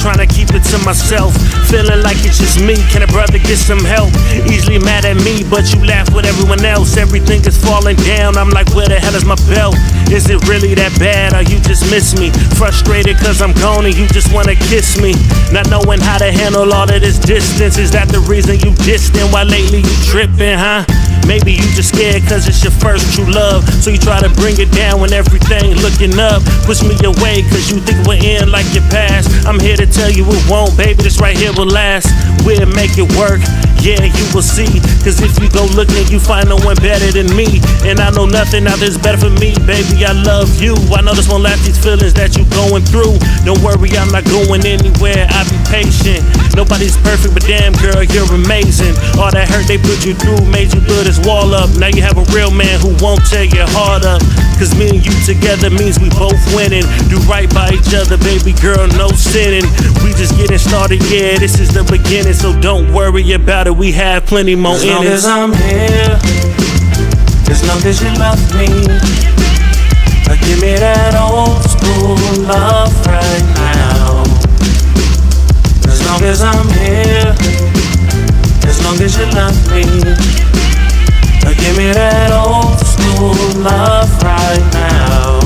trying to keep it to myself. Feeling like it's just me, can a brother get some help? Easily mad at me, but you laugh with everyone else. Everything is falling down, I'm like, where the hell is my belt? Is it really that bad, or you just miss me? Frustrated cause I'm gone and you just wanna kiss me. Not knowing how to handle all of this distance. Is that the reason you distant? Why lately you tripping, huh? Maybe you just scared cause it's your first true love, so you try to bring it down when everything looking up. Push me away cause you think we'll end like your past. I'm here to tell you it won't, baby, this right here will last. We'll make it work, yeah, you will see. Cause if you go looking, you find no one better than me. And I know nothing out there's better for me, baby, I love you. I know this won't last, these feelings that you going through. Don't worry, I'm not going anywhere, I'll be patient. Nobody's perfect, but damn girl, you're amazing. All that hurt they put you through made you build this wall up. Now you have a real man who won't tear your heart up. Cause me and you together means we both winning. Do right by each other, baby girl, no sinning. We just getting started, yeah, this is the beginning. So don't worry about it, we have plenty more in it. As long as I'm here, as long as you love me, give me that old school love right now. As long as I'm here, as long as you love me, give me that old school love right now.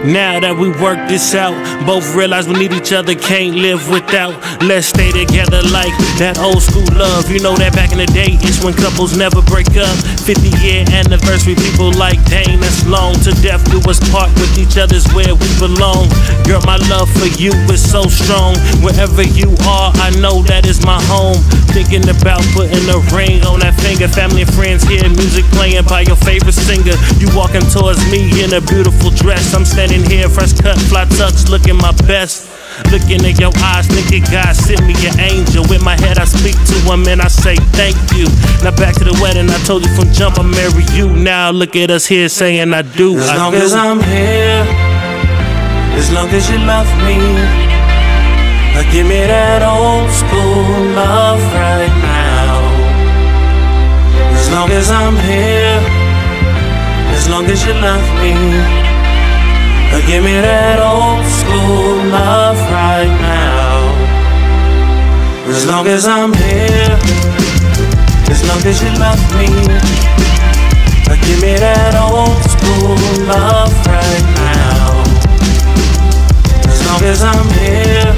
Now that we work this out, both realize we need each other, can't live without. Let's stay together like that old school love. You know that back in the day, it's when couples never break up. 50-year anniversary, people like, dang, that's long. To death do us part, with each other's where we belong. Girl, my love for you is so strong. Wherever you are, I know that is my home. Thinking about putting a ring on that finger. Family and friends hear music playing by your favorite singer. You walking towards me in a beautiful dress. I'm standing here, fresh cut, fly tux, looking my best. Looking in your eyes, thinking God sent me an angel. In my head I speak to him and I say thank you. Now back to the wedding, I told you from jump I'll marry you. Now look at us here saying I do. As long as I'm here, as long as you love me, give me that old school love right now. As long as I'm here, as long as you love me, give me that old school love right now. As long as I'm here, as long as you love me, give me that old school love right now. As long as I'm here,